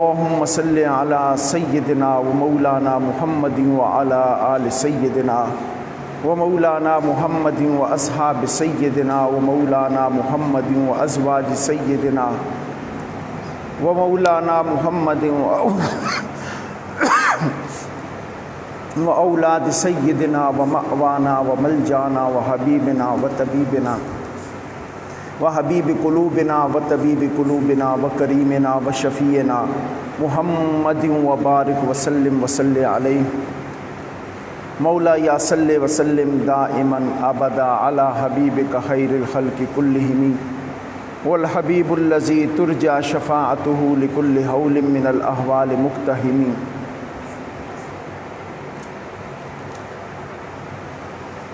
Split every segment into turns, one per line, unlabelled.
اللہم صلی علی سیدنا و مولانا محمد و علی آل سیدنا و مولانا محمد و اصحاب سیدنا و مولانا محمد و ازواج سیدنا و مولانا محمد و اولاد سیدنا و مأوانا و ملجانا و حبیبنا و طبیبنا و حبیب قلوبنا و طبیب قلوبنا و کریمنا و شفیعنا محمد و بارک وسلم وصلی علیہ مولا یا صلی وسلم دائما ابدا علی حبیبک خیر الخلق کلہم والحبیب الذی ترجى شفاعته لکل حول من الاحوال مقتحم۔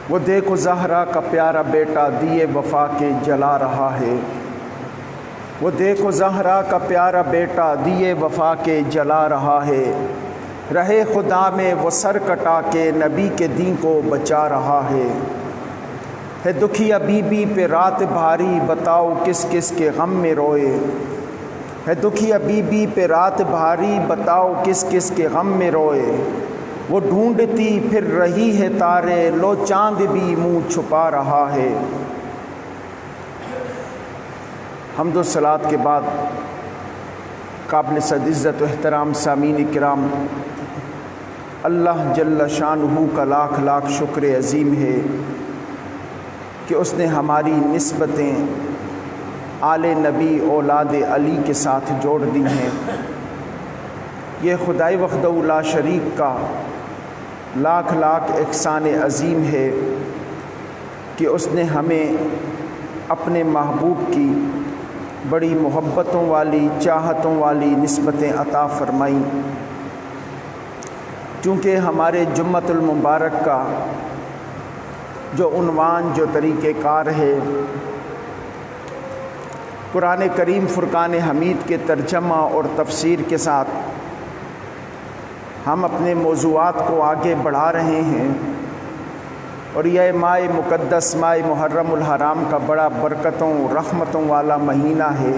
وہ دیکھو زہرا کا پیارا بیٹا دیے وفا کے جلا رہا ہے، وہ دیکھو زہرا کا پیارا بیٹا دیے وفا کے جلا رہا ہے، رہے خدا میں وہ سر کٹا کے نبی کے دین کو بچا رہا ہے دکھیا بی بی پہ رات بھاری بتاؤ کس کس کے غم میں روئے، ہے دکھیا بی بی پہ رات بھاری بتاؤ کس کس کے غم میں روئے، وہ ڈھونڈتی پھر رہی ہے تارے لو چاند بھی منہ چھپا رہا ہے۔ حمد و صلات کے بعد قابل صد عزت و احترام سامعین کرام، اللہ جل شانہ کا لاکھ لاکھ شکر عظیم ہے کہ اس نے ہماری نسبتیں آل نبی اولاد علی کے ساتھ جوڑ دی ہیں۔ یہ خدائے وحدہ لا شریک کا لاکھ لاکھ احسان عظیم ہے کہ اس نے ہمیں اپنے محبوب کی بڑی محبتوں والی چاہتوں والی نسبتیں عطا فرمائیں۔ چونکہ ہمارے جمعۃ المبارک کا جو عنوان جو طریقہ کار ہے، قرآن کریم فرقان حمید کے ترجمہ اور تفسیر کے ساتھ ہم اپنے موضوعات کو آگے بڑھا رہے ہیں، اور یہ ماہ مقدس ماہ محرم الحرام کا بڑا برکتوں رحمتوں والا مہینہ ہے،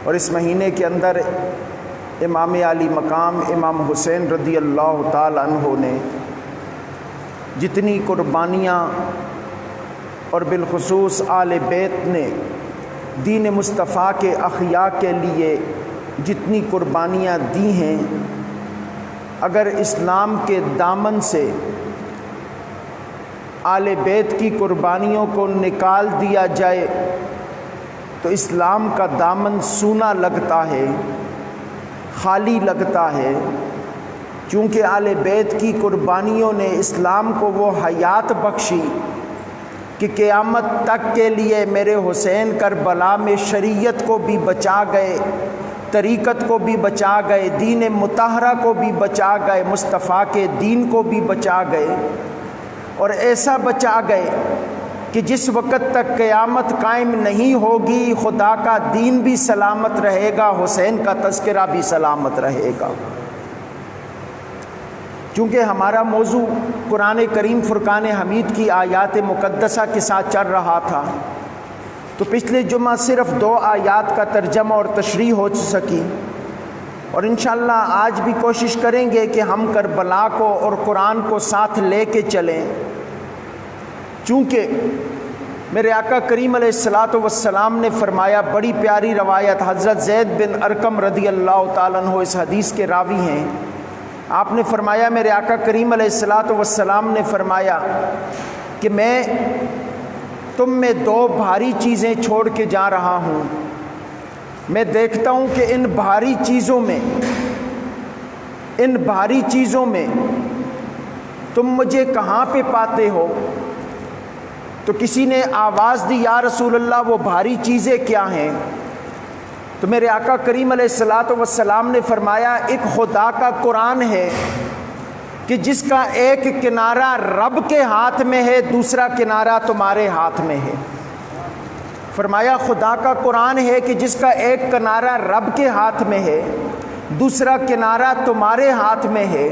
اور اس مہینے کے اندر امام علی مقام امام حسین رضی اللہ تعالی عنہ نے جتنی قربانیاں اور بالخصوص آل بیت نے دین مصطفیٰ کے احیاء کے لیے جتنی قربانیاں دی ہیں، اگر اسلام کے دامن سے آل بیت کی قربانیوں کو نکال دیا جائے تو اسلام کا دامن سونا لگتا ہے، خالی لگتا ہے، چونکہ آل بیت کی قربانیوں نے اسلام کو وہ حیات بخشی کہ قیامت تک کے لیے میرے حسین کربلا میں شریعت کو بھی بچا گئے، طریقت کو بھی بچا گئے، دین مطہرہ کو بھی بچا گئے، مصطفیٰ کے دین کو بھی بچا گئے، اور ایسا بچا گئے کہ جس وقت تک قیامت قائم نہیں ہوگی خدا کا دین بھی سلامت رہے گا، حسین کا تذکرہ بھی سلامت رہے گا۔ چونکہ ہمارا موضوع قرآن کریم فرقان حمید کی آیات مقدسہ کے ساتھ چل رہا تھا، تو پچھلے جمعہ صرف 2 آیات کا ترجمہ اور تشریح ہو سکی، اور انشاءاللہ آج بھی کوشش کریں گے کہ ہم کربلا کو اور قرآن کو ساتھ لے کے چلیں، چونکہ میرے آقا کریم علیہ الصلاۃ والسلام نے فرمایا، بڑی پیاری روایت، حضرت زید بن ارقم رضی اللہ تعالیٰ عنہ اس حدیث کے راوی ہیں، آپ نے فرمایا میرے آقا کریم علیہ الصلاۃ والسلام نے فرمایا کہ میں تم میں 2 بھاری چیزیں چھوڑ کے جا رہا ہوں، میں دیکھتا ہوں کہ ان بھاری چیزوں میں تم مجھے کہاں پہ پاتے ہو؟ تو کسی نے آواز دی، یا رسول اللہ وہ بھاری چیزیں کیا ہیں؟ تو میرے آقا کریم علیہ الصلاۃ والسلام نے فرمایا، ایک خدا کا قرآن ہے کہ جس کا ایک کنارہ رب کے ہاتھ میں ہے، دوسرا کنارہ تمہارے ہاتھ میں ہے۔ فرمایا خدا کا قرآن ہے کہ جس کا ایک کنارہ رب کے ہاتھ میں ہے، دوسرا کنارہ تمہارے ہاتھ میں ہے،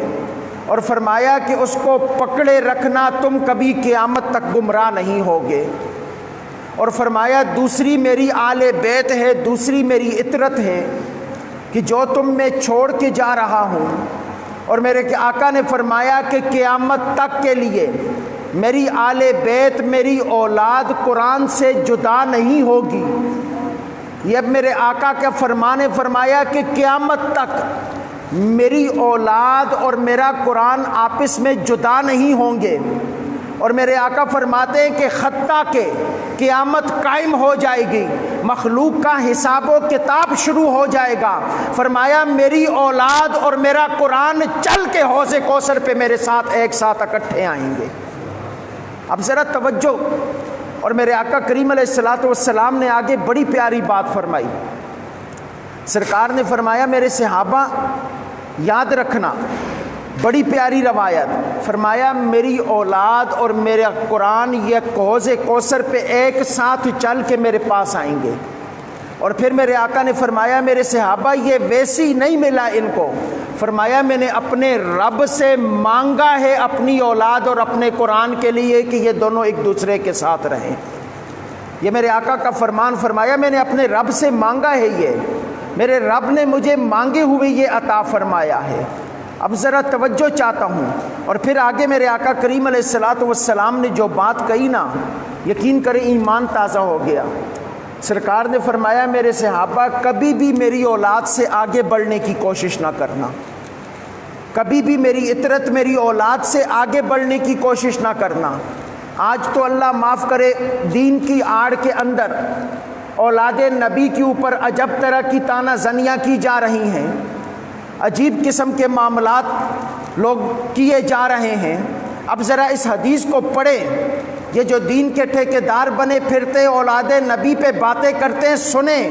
اور فرمایا کہ اس کو پکڑے رکھنا، تم کبھی قیامت تک گمراہ نہیں ہوگے۔ اور فرمایا دوسری میری آل بیت ہے، دوسری میری اطرت ہے، کہ جو تم میں چھوڑ کے جا رہا ہوں، اور میرے آقا نے فرمایا کہ قیامت تک کے لیے میری آل بیت، میری اولاد قرآن سے جدا نہیں ہوگی۔ یہ اب میرے آقا کا فرمان فرمایا کہ قیامت تک میری اولاد اور میرا قرآن آپس میں جدا نہیں ہوں گے۔ اور میرے آقا فرماتے ہیں کہ حتیٰ کہ قیامت قائم ہو جائے گی، مخلوق کا حساب و کتاب شروع ہو جائے گا، فرمایا میری اولاد اور میرا قرآن چل کے حوض کوثر پہ میرے ساتھ ایک ساتھ اکٹھے آئیں گے۔ اب ذرا توجہ، اور میرے آقا کریم علیہ الصلوۃ والسلام نے آگے بڑی پیاری بات فرمائی۔ سرکار نے فرمایا میرے صحابہ یاد رکھنا، بڑی پیاری روایت، فرمایا میری اولاد اور میرا قرآن یہ حوض کوثر پہ ایک ساتھ چل کے میرے پاس آئیں گے۔ اور پھر میرے آقا نے فرمایا میرے صحابہ یہ ویسی نہیں ملا ان کو، فرمایا میں نے اپنے رب سے مانگا ہے اپنی اولاد اور اپنے قرآن کے لیے کہ یہ دونوں ایک دوسرے کے ساتھ رہیں۔ یہ میرے آقا کا فرمان، فرمایا میں نے اپنے رب سے مانگا ہے، یہ میرے رب نے مجھے مانگے ہوئے یہ عطا فرمایا ہے۔ اب ذرا توجہ چاہتا ہوں، اور پھر آگے میرے آقا کریم علیہ الصلوۃ والسلام نے جو بات کہی نا، یقین کریں ایمان تازہ ہو گیا۔ سرکار نے فرمایا میرے صحابہ کبھی بھی میری اولاد سے آگے بڑھنے کی کوشش نہ کرنا، کبھی بھی میری اطرت میری اولاد سے آگے بڑھنے کی کوشش نہ کرنا۔ آج تو اللہ معاف کرے دین کی آڑ کے اندر اولاد نبی کے اوپر عجب طرح کی تانا زنیاں کی جا رہی ہیں، عجیب قسم کے معاملات لوگ کیے جا رہے ہیں۔ اب ذرا اس حدیث کو پڑھیں، یہ جو دین کے ٹھیکیدار بنے پھرتے اولاد نبی پہ باتیں کرتے ہیں، سنیں،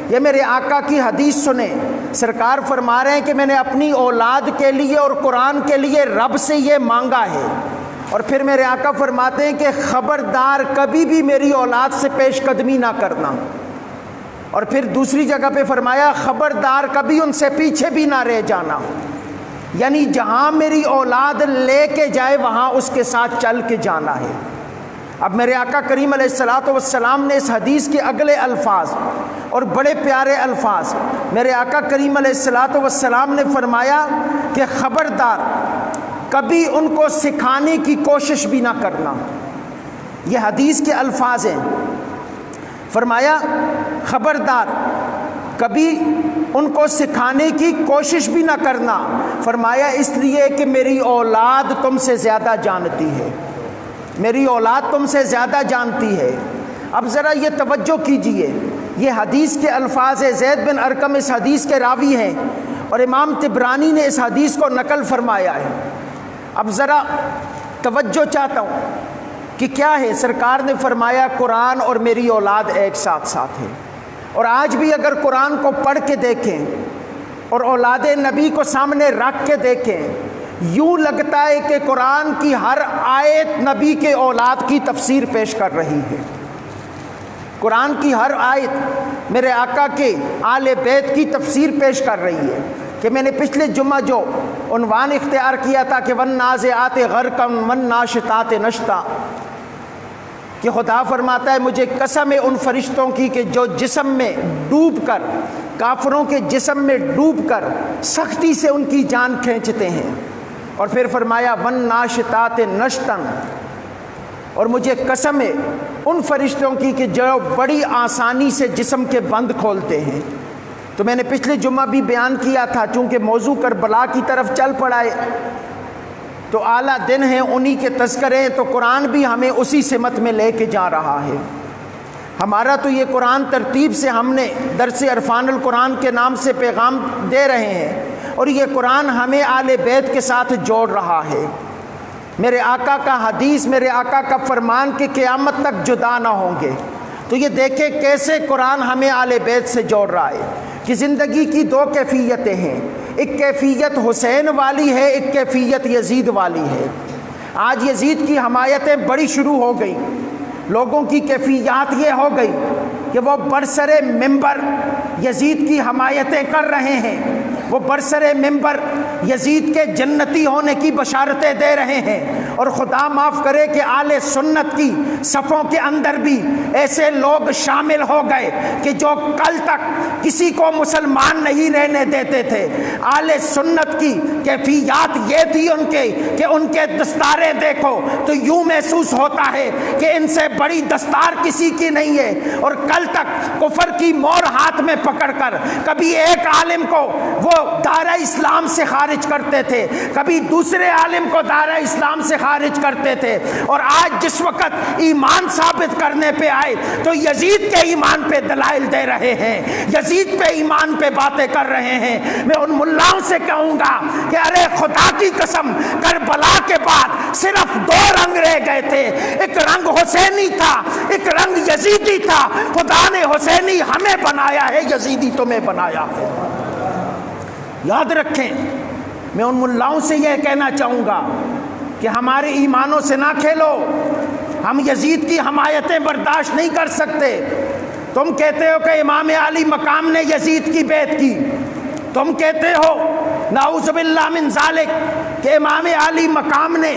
یہ میرے آقا کی حدیث سنیں۔ سرکار فرما رہے ہیں کہ میں نے اپنی اولاد کے لیے اور قرآن کے لیے رب سے یہ مانگا ہے۔ اور پھر میرے آقا فرماتے ہیں کہ خبردار کبھی بھی میری اولاد سے پیش قدمی نہ کرنا۔ اور پھر دوسری جگہ پہ فرمایا خبردار کبھی ان سے پیچھے بھی نہ رہ جانا، یعنی جہاں میری اولاد لے کے جائے وہاں اس کے ساتھ چل کے جانا ہے۔ اب میرے آقا کریم علیہ الصلوۃ والسلام نے اس حدیث کے اگلے الفاظ اور بڑے پیارے الفاظ، میرے آقا کریم علیہ الصلوۃ والسلام نے فرمایا کہ خبردار کبھی ان کو سکھانے کی کوشش بھی نہ کرنا۔ یہ حدیث کے الفاظ ہیں، فرمایا خبردار کبھی ان کو سکھانے کی کوشش بھی نہ کرنا، فرمایا اس لیے کہ میری اولاد تم سے زیادہ جانتی ہے، میری اولاد تم سے زیادہ جانتی ہے۔ اب ذرا یہ توجہ کیجئے، یہ حدیث کے الفاظ ہے، زید بن ارقم اس حدیث کے راوی ہیں اور امام طبرانی نے اس حدیث کو نقل فرمایا ہے۔ اب ذرا توجہ چاہتا ہوں کہ کیا ہے، سرکار نے فرمایا قرآن اور میری اولاد ایک ساتھ ساتھ ہے۔ اور آج بھی اگر قرآن کو پڑھ کے دیکھیں اور اولاد نبی کو سامنے رکھ کے دیکھیں، یوں لگتا ہے کہ قرآن کی ہر آیت نبی کے اولاد کی تفسیر پیش کر رہی ہے۔ قرآن کی ہر آیت میرے آقا کے آل بیت کی تفسیر پیش کر رہی ہے۔ کہ میں نے پچھلے جمعہ جو عنوان اختیار کیا تھا کہ وَالنَّازِعَاتِ غَرْقًا وَالنَّاشِطَاتِ نَشْطًا، کہ خدا فرماتا ہے مجھے قسم ہے ان فرشتوں کی کہ جو جسم میں ڈوب کر، کافروں کے جسم میں ڈوب کر سختی سے ان کی جان کھینچتے ہیں۔ اور پھر فرمایا وَالنَّاشِطَاتِ نَشْطًا، اور مجھے قسم ہے ان فرشتوں کی کہ جو بڑی آسانی سے جسم کے بند کھولتے ہیں۔ تو میں نے پچھلے جمعہ بھی بیان کیا تھا، چونکہ موضوع کربلا کی طرف چل پڑا ہے تو اعلیٰ دن ہیں، انہی کے تذکرے ہیں، تو قرآن بھی ہمیں اسی سمت میں لے کے جا رہا ہے۔ ہمارا تو یہ قرآن ترتیب سے ہم نے درس عرفان القرآن کے نام سے پیغام دے رہے ہیں، اور یہ قرآن ہمیں آل بیت کے ساتھ جوڑ رہا ہے۔ میرے آقا کا حدیث، میرے آقا کا فرمان کہ قیامت تک جدا نہ ہوں گے، تو یہ دیکھیں کیسے قرآن ہمیں آل بیت سے جوڑ رہا ہے کہ زندگی کی دو کیفیتیں ہیں، ایک کیفیت حسین والی ہے، ایک کیفیت یزید والی ہے۔ آج یزید کی حمایتیں بڑی شروع ہو گئی، لوگوں کی کیفیات یہ ہو گئی کہ وہ برسر منبر یزید کی حمایتیں کر رہے ہیں، وہ برسر ممبر یزید کے جنتی ہونے کی بشارتیں دے رہے ہیں، اور خدا معاف کرے کہ اہل سنت کی صفوں کے اندر بھی ایسے لوگ شامل ہو گئے کہ جو کل تک کسی کو مسلمان نہیں رہنے دیتے تھے۔ اہل سنت کی کیفیات یہ تھی ان کے کہ ان کے دستاریں دیکھو تو یوں محسوس ہوتا ہے کہ ان سے بڑی دستار کسی کی نہیں ہے، اور کل تک کفر کی مور ہاتھ میں پکڑ کر کبھی ایک عالم کو وہ دائرہ اسلام سے خارج کرتے تھے، کبھی دوسرے عالم کو دائرہ اسلام سے خارج کرتے تھے، اور آج جس وقت ایمان ثابت کرنے پہ آئے تو یزید کے ایمان پہ دلائل دے رہے ہیں، یزید پہ ایمان پہ باتیں کر رہے ہیں۔ میں ان ملاؤں سے کہوں گا کہ ارے خدا کی قسم، کربلا کے بعد صرف دو رنگ رہ گئے تھے، ایک رنگ حسینی تھا، ایک رنگ یزیدی تھا۔ خدا نے حسینی ہمیں بنایا ہے، یزیدی تمہیں بنایا ہے۔ یاد رکھیں، میں ان ملاؤں سے یہ کہنا چاہوں گا کہ ہمارے ایمانوں سے نہ کھیلو، ہم یزید کی حمایتیں برداشت نہیں کر سکتے۔ تم کہتے ہو کہ امام علی مقام نے یزید کی بیعت کی، تم کہتے ہو نعوذ باللہ من ذالک کہ امام علی مقام نے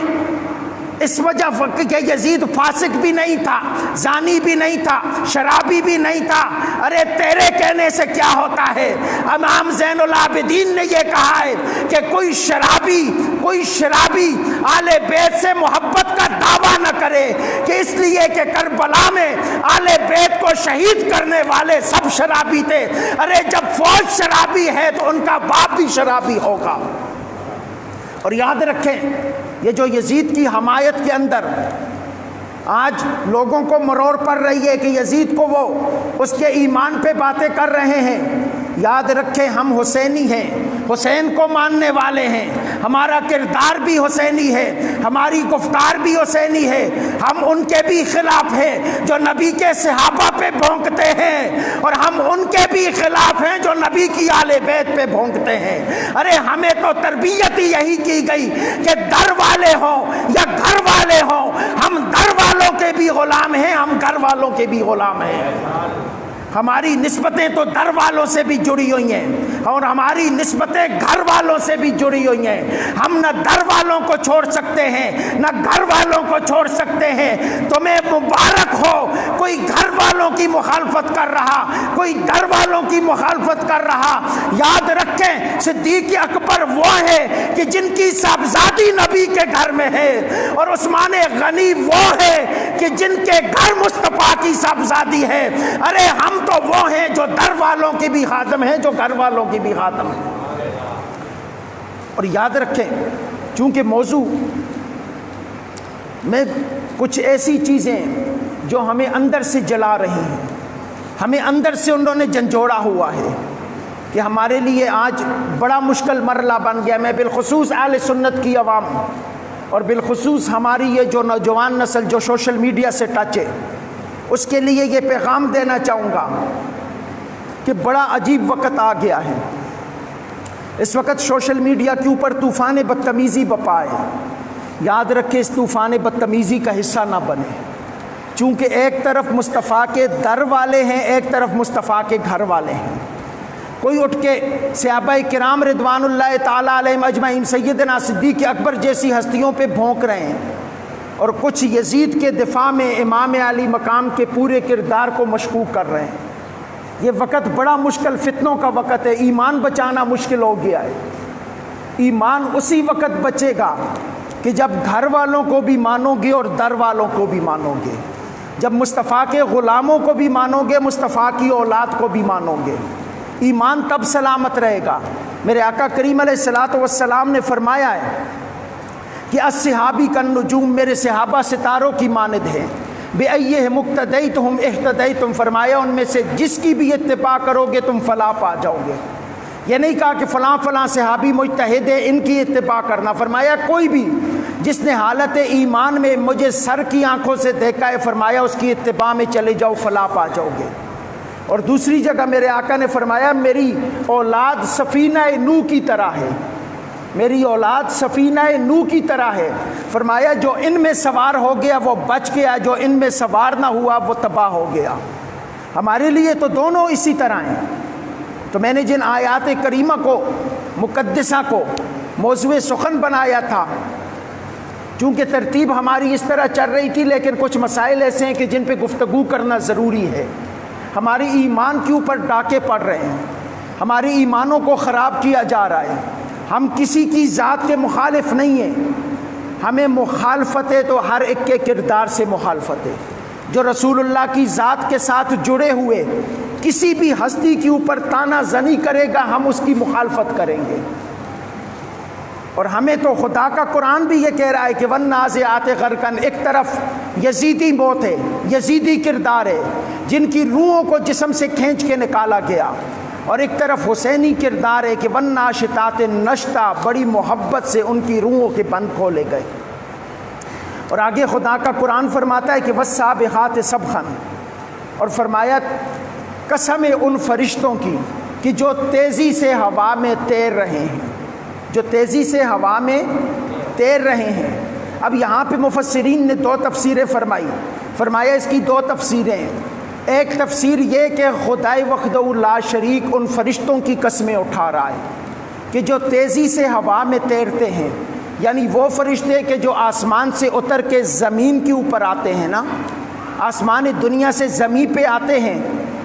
اس وجہ کہ یزید فاسق بھی نہیں تھا، زانی بھی نہیں تھا، شرابی بھی نہیں تھا۔ ارے تیرے کہنے سے کیا ہوتا ہے؟ امام زین العابدین نے یہ کہا ہے کہ کوئی شرابی آل بیت سے محبت کا دعویٰ نہ کرے، کہ اس لیے کہ کربلا میں آل بیت کو شہید کرنے والے سب شرابی تھے۔ ارے جب فوج شرابی ہے تو ان کا باپ بھی شرابی ہوگا۔ اور یاد رکھیں، یہ جو یزید کی حمایت کے اندر آج لوگوں کو مرور پڑ رہی ہے کہ یزید کو وہ اس کے ایمان پہ باتیں کر رہے ہیں، یاد رکھیں ہم حسینی ہیں، حسین کو ماننے والے ہیں، ہمارا کردار بھی حسینی ہے، ہماری گفتار بھی حسینی ہے۔ ہم ان کے بھی خلاف ہیں جو نبی کے صحابہ پہ بھونکتے ہیں، اور ہم ان کے بھی خلاف ہیں جو نبی کی آل بیت پہ بھونکتے ہیں۔ ارے ہمیں تو تربیت ہی یہی کی گئی کہ در والے ہوں یا گھر والے ہوں، ہم در والوں کے بھی غلام ہیں، ہم گھر والوں کے بھی غلام ہیں۔ ہماری نسبتیں تو در والوں سے بھی جڑی ہوئی ہیں، اور ہماری نسبتیں گھر والوں سے بھی جڑی ہوئی ہیں۔ ہم نہ در والوں کو چھوڑ سکتے ہیں نہ گھر والوں کو چھوڑ سکتے ہیں۔ تمہیں مبارک ہو کوئی گھر والوں کی مخالفت کر رہا، کوئی در والوں کی مخالفت کر رہا۔ یاد رکھیں صدیق اکبر وہ ہے کہ جن کی صاحبزادی نبی کے گھر میں ہے، اور عثمان غنی وہ ہے کہ جن کے گھر مصطفیٰ کی صاحبزادی ہے۔ ارے ہم تو وہ ہیں جو در والوں کی بھی خادم ہیں، جو گھر والوں کی بھی خادم ہیں۔ اور یاد رکھیں چونکہ موضوع میں کچھ ایسی چیزیں جو ہمیں اندر سے جلا رہی ہیں، ہمیں اندر سے انہوں نے جھنجھوڑا ہوا ہے کہ ہمارے لیے آج بڑا مشکل مرحلہ بن گیا۔ میں بالخصوص اہل سنت کی عوام اور بالخصوص ہماری یہ جو نوجوان نسل جو سوشل میڈیا سے ٹچ ہے، اس کے لیے یہ پیغام دینا چاہوں گا کہ بڑا عجیب وقت آ گیا ہے۔ اس وقت سوشل میڈیا کے اوپر طوفان بدتمیزی بپا ہے۔ یاد رکھیں اس طوفان بدتمیزی کا حصہ نہ بنے، چونکہ ایک طرف مصطفیٰ کے در والے ہیں، ایک طرف مصطفیٰ کے گھر والے ہیں۔ کوئی اٹھ کے صحابہ کرام رضوان اللہ تعالیٰ علیہم اجمعین سیدنا صدیق اکبر جیسی ہستیوں پہ بھونک رہے ہیں، اور کچھ یزید کے دفاع میں امام علی مقام کے پورے کردار کو مشکوک کر رہے ہیں۔ یہ وقت بڑا مشکل فتنوں کا وقت ہے، ایمان بچانا مشکل ہو گیا ہے۔ ایمان اسی وقت بچے گا کہ جب گھر والوں کو بھی مانو گے اور در والوں کو بھی مانو گے، جب مصطفیٰ کے غلاموں کو بھی مانو گے، مصطفیٰ کی اولاد کو بھی مانو گے، ایمان تب سلامت رہے گا۔ میرے آقا کریم علیہ الصلوۃ والسلام نے فرمایا ہے کہ الصحابی کالنجوم، میرے صحابہ ستاروں کی مانند ہیں، بِأَيِّهِمْ اقْتَدَيْتُمْ اهْتَدَيْتُمْ، فرمایا ان میں سے جس کی بھی اتباع کرو گے تم فلاح پا جاؤ گے۔ یہ نہیں کہا کہ فلاں فلاں صحابی مجتہد ہے ان کی اتباع کرنا، فرمایا کوئی بھی جس نے حالت ایمان میں مجھے سر کی آنکھوں سے دیکھا ہے، فرمایا اس کی اتباع میں چلے جاؤ فلاح پا جاؤ گے۔ اور دوسری جگہ میرے آقا نے فرمایا میری اولاد سفینہ نوح کی طرح ہے، میری اولاد سفینہ نوح کی طرح ہے، فرمایا جو ان میں سوار ہو گیا وہ بچ گیا، جو ان میں سوار نہ ہوا وہ تباہ ہو گیا۔ ہمارے لیے تو دونوں اسی طرح ہیں۔ تو میں نے جن آیات کریمہ کو مقدسہ کو موضوع سخن بنایا تھا، چونکہ ترتیب ہماری اس طرح چل رہی تھی، لیکن کچھ مسائل ایسے ہیں کہ جن پہ گفتگو کرنا ضروری ہے۔ ہماری ایمان کے اوپر ڈاکے پڑ رہے ہیں، ہماری ایمانوں کو خراب کیا جا رہا ہے۔ ہم کسی کی ذات کے مخالف نہیں ہیں، ہمیں مخالفت ہے تو ہر ایک کے کردار سے مخالفت ہے۔ جو رسول اللہ کی ذات کے ساتھ جڑے ہوئے کسی بھی ہستی کے اوپر طعنہ زنی کرے گا، ہم اس کی مخالفت کریں گے۔ اور ہمیں تو خدا کا قرآن بھی یہ کہہ رہا ہے کہ وَالنَّازِعَاتِ غَرْقًا، ایک طرف یزیدی موت ہے، یزیدی کردار ہے جن کی روحوں کو جسم سے کھینچ کے نکالا گیا، اور ایک طرف حسینی کردار ہے کہ وَالنَّاشِطَاتِ نَشْطًا، بڑی محبت سے ان کی روحوں کے بند کھولے گئے۔ اور آگے خدا کا قرآن فرماتا ہے کہ وَالسَّابِحَاتِ سَبْحًا، اور فرمایا قسم ان فرشتوں کی کہ جو تیزی سے ہوا میں تیر رہے ہیں، جو تیزی سے ہوا میں تیر رہے ہیں۔ اب یہاں پہ مفسرین نے دو تفسیریں فرمایا اس کی دو تفسیریں ہیں۔ ایک تفسیر یہ کہ خدائے وحدہ لا شریک ان فرشتوں کی قسمیں اٹھا رہا ہے کہ جو تیزی سے ہوا میں تیرتے ہیں، یعنی وہ فرشتے کہ جو آسمان سے اتر کے زمین کے اوپر آتے ہیں نا، آسمان دنیا سے زمین پہ آتے ہیں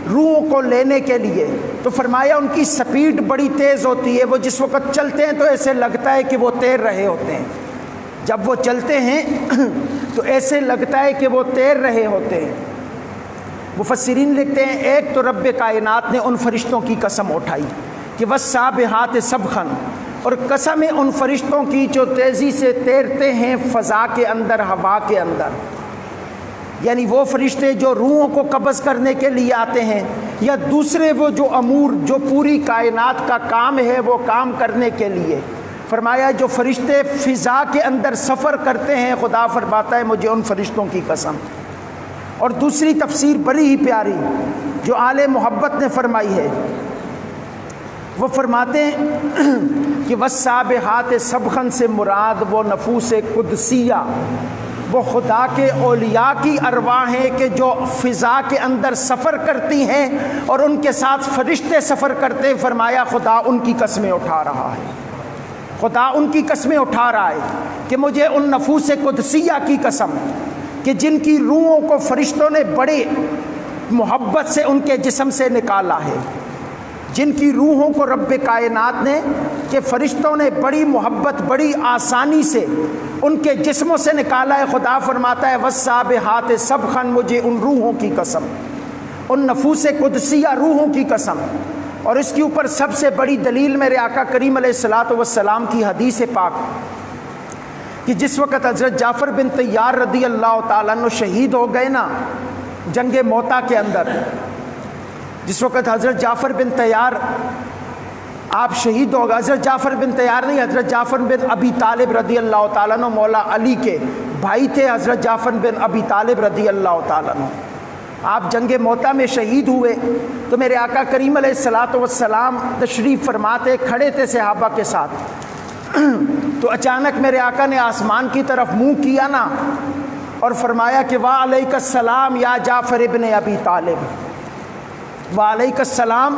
روحوں کو لینے کے لیے، تو فرمایا ان کی سپیڈ بڑی تیز ہوتی ہے۔ وہ جس وقت چلتے ہیں تو ایسے لگتا ہے کہ وہ تیر رہے ہوتے ہیں، جب وہ چلتے ہیں تو ایسے لگتا ہے کہ وہ تیر رہے ہوتے ہیں۔ مفسرین لکھتے ہیں ایک تو رب کائنات نے ان فرشتوں کی قسم اٹھائی کہ وَالسَّابِحَاتِ سَبْحًا، اور قسم ہے ان فرشتوں کی جو تیزی سے تیرتے ہیں فضا کے اندر، ہوا کے اندر، یعنی وہ فرشتے جو روحوں کو قبض کرنے کے لیے آتے ہیں، یا دوسرے وہ جو امور جو پوری کائنات کا کام ہے وہ کام کرنے کے لیے۔ فرمایا جو فرشتے فضا کے اندر سفر کرتے ہیں، خدا فرماتا ہے مجھے ان فرشتوں کی قسم۔ اور دوسری تفسیر بڑی ہی پیاری جو آل محبت نے فرمائی ہے، وہ فرماتے ہیں کہ وَالسَّابِحَاتِ سَبْحًا سے مراد وہ نفوس قدسیہ، وہ خدا کے اولیاء کی ارواح ہیں کہ جو فضا کے اندر سفر کرتی ہیں اور ان کے ساتھ فرشتے سفر کرتے ہیں۔ فرمایا خدا ان کی قسمیں اٹھا رہا ہے، خدا ان کی قسمیں اٹھا رہا ہے کہ مجھے ان نفوس قدسیہ کی قسم کہ جن کی روحوں کو فرشتوں نے بڑے محبت سے ان کے جسم سے نکالا ہے، جن کی روحوں کو رب کائنات نے کہ فرشتوں نے بڑی محبت بڑی آسانی سے ان کے جسموں سے نکالا ہے۔ خدا فرماتا ہے وَالسَّابِحَاتِ سَبْحًا، مجھے ان روحوں کی قسم، ان نفوس قدسیہ روحوں کی قسم۔ اور اس کے اوپر سب سے بڑی دلیل میرے آقا کریم علیہ الصلوۃ والسلام کی حدیث پاک کہ جس وقت حضرت جعفر بن طیار رضی اللہ تعالیٰ عنہ شہید ہو گئے نا جنگ موتا کے اندر، جس وقت حضرت جعفر بن طیار آپ شہید ہو گئے، حضرت جعفر بن طیار نہیں، حضرت جعفر بن ابی طالب رضی اللہ تعالیٰ عنہ مولا علی کے بھائی تھے، حضرت جعفر بن ابی طالب رضی اللہ تعالیٰ عنہ۔ آپ جنگ موتا میں شہید ہوئے تو میرے آقا کریم علیہ الصلوۃ والسلام تشریف فرماتے کھڑے تھے صحابہ کے ساتھ، تو اچانک میرے آقا نے آسمان کی طرف منہ کیا نا اور فرمایا کہ وعلیک السلام یا جعفر ابن ابی طالب، وعلیک السلام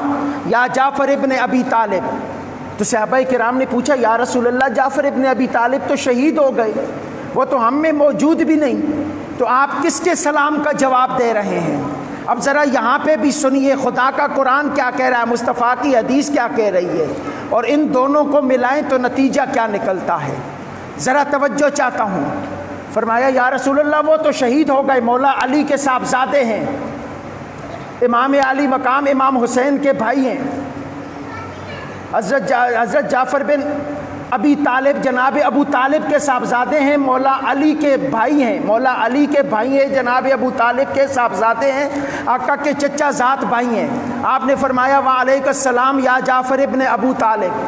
یا جعفر ابن ابی طالب۔ تو صحابہ کرام نے پوچھا یا رسول اللہ جعفر ابن ابی طالب تو شہید ہو گئے، وہ تو ہم میں موجود بھی نہیں، تو آپ کس کے سلام کا جواب دے رہے ہیں؟ اب ذرا یہاں پہ بھی سنیے خدا کا قرآن کیا کہہ رہا ہے، مصطفیٰ کی حدیث کیا کہہ رہی ہے، اور ان دونوں کو ملائیں تو نتیجہ کیا نکلتا ہے، ذرا توجہ چاہتا ہوں۔ فرمایا یا رسول اللہ وہ تو شہید ہو گئے، مولا علی کے صاحبزادے ہیں، امام علی مقام امام حسین کے بھائی ہیں، حضرت جعفر بن ابی طالب جناب ابو طالب کے صاحبزادے ہیں، مولا علی کے بھائی ہیں، مولا علی کے بھائی ہیں، جناب ابو طالب کے صاحبزادے ہیں، آقا کے چچا ذات بھائی ہیں۔ آپ نے فرمایا وعلیک السلام یا جعفر ابن ابو طالب۔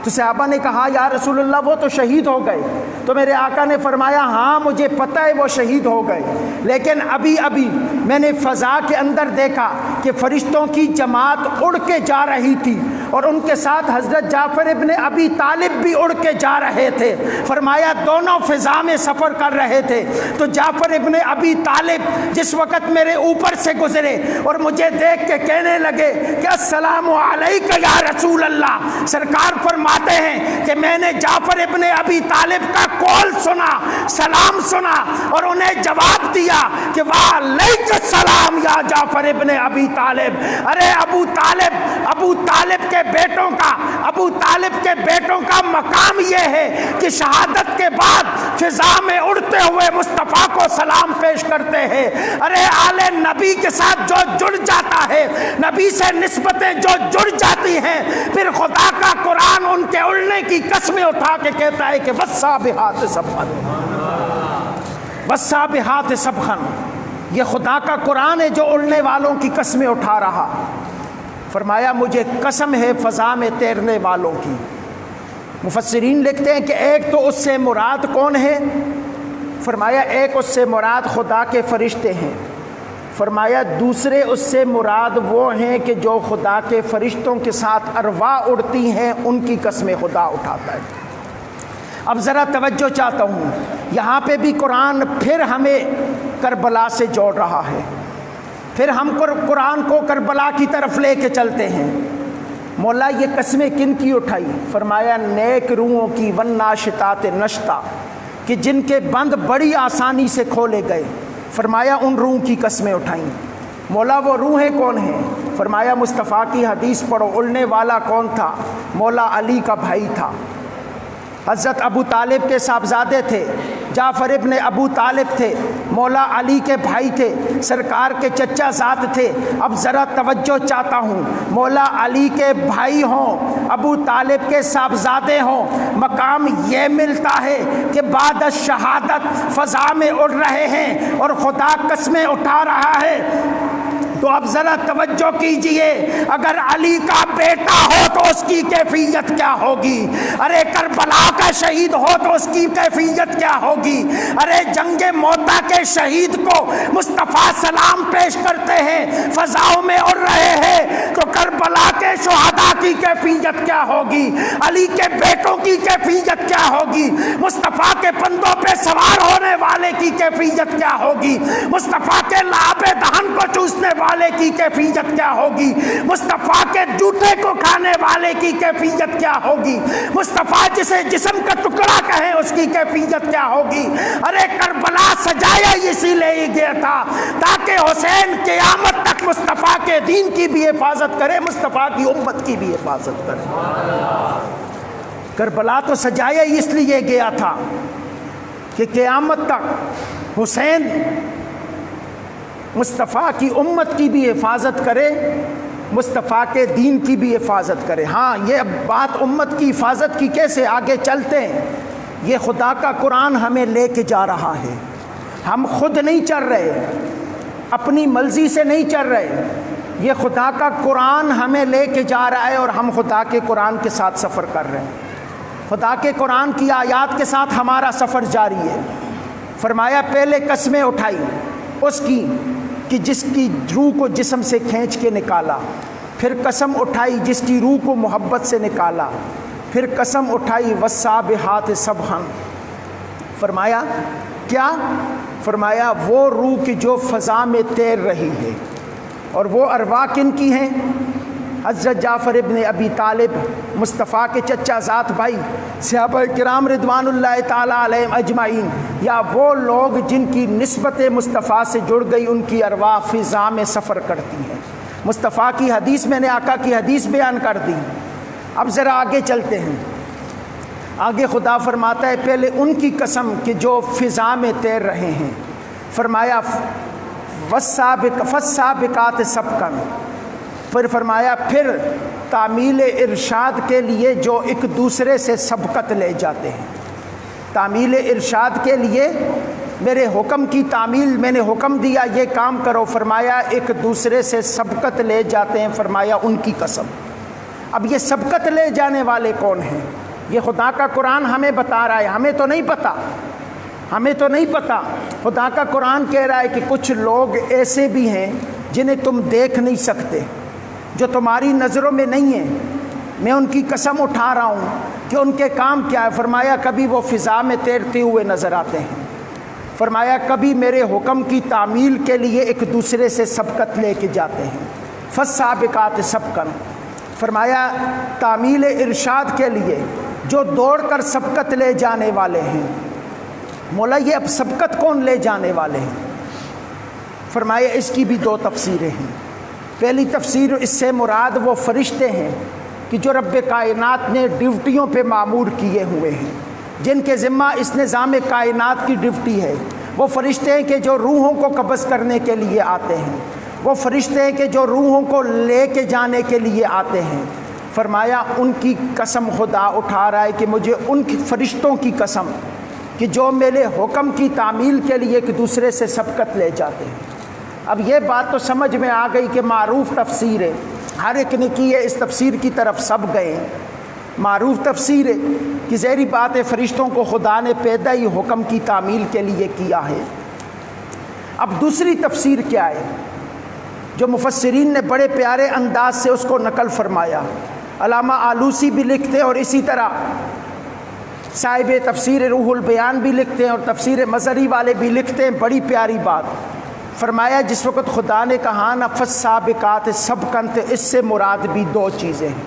تو صحابہ نے کہا یا رسول اللہ وہ تو شہید ہو گئے، تو میرے آقا نے فرمایا ہاں مجھے پتہ ہے وہ شہید ہو گئے، لیکن ابھی میں نے فضا کے اندر دیکھا کہ فرشتوں کی جماعت اڑ کے جا رہی تھی اور ان کے ساتھ حضرت جعفر ابن ابی طالب بھی اڑ کے جا رہے تھے۔ فرمایا دونوں فضا میں سفر کر رہے تھے، تو جعفر ابن ابی طالب جس وقت میرے اوپر سے گزرے اور مجھے دیکھ کے کہنے لگے کہ السلام علیک یا رسول اللہ، سرکار فرماتے ہیں کہ میں نے جعفر ابن ابی طالب کا کال سنا، سلام سنا، اور انہیں جواب دیا کہ وعلیک السلام یا جعفر ابن ابی طالب۔ ارے ابو طالب کے بیٹوں کا مقام یہ ہے کہ شہادت کے بعد فضا میں اڑتے ہوئے مصطفیٰ کو سلام پیش کرتے ہیں۔ ارے آل نبی کے ساتھ جو جڑ جاتا ہے، نبی سے نسبتیں جو جڑ جاتی ہیں، پھر خدا کا قرآن ان کے اڑنے کی قسمیں اٹھا کے کہتا ہے کہ والسابحات سبحا، والسابحات سبحا۔ یہ خدا کا قرآن ہے جو اڑنے والوں کی قسمیں اٹھا رہا۔ فرمایا مجھے قسم ہے فضا میں تیرنے والوں کی۔ مفسرین لکھتے ہیں کہ ایک تو اس سے مراد کون ہے؟ فرمایا ایک اس سے مراد خدا کے فرشتے ہیں۔ فرمایا دوسرے اس سے مراد وہ ہیں کہ جو خدا کے فرشتوں کے ساتھ ارواح اڑتی ہیں، ان کی قسمیں خدا اٹھاتا ہے۔ اب ذرا توجہ چاہتا ہوں، یہاں پہ بھی قرآن پھر ہمیں کربلا سے جوڑ رہا ہے، پھر ہم قرآن کو کربلا کی طرف لے کے چلتے ہیں۔ مولا یہ قسمیں کن کی اٹھائی؟ فرمایا نیک روحوں کی، والناشطات نشطا، کہ جن کے بند بڑی آسانی سے کھولے گئے۔ فرمایا ان روح کی قسمیں اٹھائیں۔ مولا وہ روحیں کون ہیں؟ فرمایا مصطفیٰ کی حدیث پڑھو، اڑنے والا کون تھا؟ مولا علی کا بھائی تھا، حضرت ابو طالب کے صاحبزادے تھے، جعفر ابن ابو طالب تھے، مولا علی کے بھائی تھے، سرکار کے چچا زاد تھے۔ اب ذرا توجہ چاہتا ہوں، مولا علی کے بھائی ہوں، ابو طالب کے صاحبزادے ہوں، مقام یہ ملتا ہے کہ بعد شہادت فضا میں اڑ رہے ہیں اور خدا قسمیں اٹھا رہا ہے۔ تو اب ذرا توجہ کیجئے، اگر علی کا بیٹا ہو تو اس کی کیفیت کیا ہوگی؟ ارے کربلا کا شہید ہو تو اس کی کیفیت کیا ہوگی؟ ارے جنگ موتا کے شہید کو مصطفیٰ سلام پیش کرتے ہیں، فضاؤں میں اڑ رہے ہیں، تو کربلا کے شہداء کی کیفیت کیا ہوگی؟ علی کے بیٹوں کی کیفیت کیا ہوگی؟ مصطفیٰ کے پندوں پہ سوار ہونے والے کی کیفیت کیا ہوگی؟ مصطفیٰ کے لعاب دہن کو چوسنے والے کی کیفیت کیا ہوگی؟ مصطفیٰ کے جوتے کو کھانے والے کی کیفیت کیا ہوگی؟ مصطفیٰ جسے جسم کا ٹکڑا کہیں اس کی کیفیت کیا ہوگی؟ ارے کربلا سجایا اسی لیے گیا تھا تاکہ حسین قیامت تک مصطفیٰ کے دین کی بھی حفاظت کرے، مصطفیٰ کی امت کی بھی حفاظت کرے۔ کربلا تو سجایا اس لیے گیا تھا کہ قیامت تک حسین مصطفیٰ کی امت کی بھی حفاظت کرے، مصطفیٰ کے دین کی بھی حفاظت کرے۔ ہاں یہ بات امت کی حفاظت کی کیسے؟ آگے چلتے ہیں۔ یہ خدا کا قرآن ہمیں لے کے جا رہا ہے، ہم خود نہیں چل رہے، اپنی مرضی سے نہیں چل رہے، یہ خدا کا قرآن ہمیں لے کے جا رہا ہے اور ہم خدا کے قرآن کے ساتھ سفر کر رہے ہیں۔ خدا کے قرآن کی آیات کے ساتھ ہمارا سفر جاری ہے۔ فرمایا پہلے قسمیں اٹھائی اس کی کہ جس کی روح کو جسم سے کھینچ کے نکالا، پھر قسم اٹھائی جس کی روح کو محبت سے نکالا، پھر قسم اٹھائی والسابحات سبحا۔ فرمایا کیا؟ فرمایا وہ روح کی جو فضا میں تیر رہی ہے، اور وہ ارواح کن کی ہیں؟ حضرت جعفر ابن ابی طالب، مصطفیٰ کے چچا ذات بھائی، صحابہ کرام رضوان اللہ تعالیٰ علیہم اجمعین، یا وہ لوگ جن کی نسبت مصطفیٰ سے جڑ گئی، ان کی ارواح فضا میں سفر کرتی ہیں۔ مصطفیٰ کی حدیث میں نے آقا کی حدیث بیان کر دی۔ اب ذرا آگے چلتے ہیں۔ آگے خدا فرماتا ہے پہلے ان کی قسم کہ جو فضا میں تیر رہے ہیں۔ فرمایا فالسابقات سبقا، پھر فرمایا پھر تعمیل ارشاد کے لیے جو ایک دوسرے سے سبقت لے جاتے ہیں۔ تعمیل ارشاد کے لیے میرے حکم کی تعمیل، میں نے حکم دیا یہ کام کرو، فرمایا ایک دوسرے سے سبقت لے جاتے ہیں۔ فرمایا ان کی قسم۔ اب یہ سبقت لے جانے والے کون ہیں؟ یہ خدا کا قرآن ہمیں بتا رہا ہے، ہمیں تو نہیں پتہ، ہمیں تو نہیں پتہ۔ خدا کا قرآن کہہ رہا ہے کہ کچھ لوگ ایسے بھی ہیں جنہیں تم دیکھ نہیں سکتے، جو تمہاری نظروں میں نہیں ہیں، میں ان کی قسم اٹھا رہا ہوں کہ ان کے کام کیا ہے۔ فرمایا کبھی وہ فضا میں تیرتے ہوئے نظر آتے ہیں، فرمایا کبھی میرے حکم کی تعمیل کے لیے ایک دوسرے سے سبقت لے کے جاتے ہیں، فالسابقات سبقا، فرمایا تعمیل ارشاد کے لیے جو دوڑ کر سبقت لے جانے والے ہیں۔ مولا یہ اب سبقت کون لے جانے والے ہیں؟ فرمایا اس کی بھی دو تفسیریں ہیں۔ پہلی تفسیر، اس سے مراد وہ فرشتے ہیں کہ جو رب کائنات نے ڈیوٹیوں پہ معمور کیے ہوئے ہیں، جن کے ذمہ اس نظام کائنات کی ڈیوٹی ہے۔ وہ فرشتے ہیں کہ جو روحوں کو قبض کرنے کے لیے آتے ہیں، وہ فرشتے ہیں کہ جو روحوں کو لے کے جانے کے لیے آتے ہیں۔ فرمایا ان کی قسم خدا اٹھا رہا ہے کہ مجھے ان کی فرشتوں کی قسم کہ جو میرے حکم کی تعمیل کے لیے ایک دوسرے سے سبقت لے جاتے ہیں۔ اب یہ بات تو سمجھ میں آ گئی کہ معروف تفسیر ہے، ہر ایک نے کی ہے، اس تفسیر کی طرف سب گئے، معروف تفسیر ہے کہ ظاہری بات ہے فرشتوں کو خدا نے پیدا ہی حکم کی تعمیل کے لیے کیا ہے۔ اب دوسری تفسیر کیا ہے جو مفسرین نے بڑے پیارے انداز سے اس کو نقل فرمایا، علامہ آلوسی بھی لکھتے ہیں اور اسی طرح صاحب تفسیر روح البیان بھی لکھتے ہیں اور تفسیر مظہری والے بھی لکھتے ہیں، بڑی پیاری بات۔ فرمایا جس وقت خدا نے کہا نا فالسابقات سبقا، اس سے مراد بھی دو چیزیں ہیں۔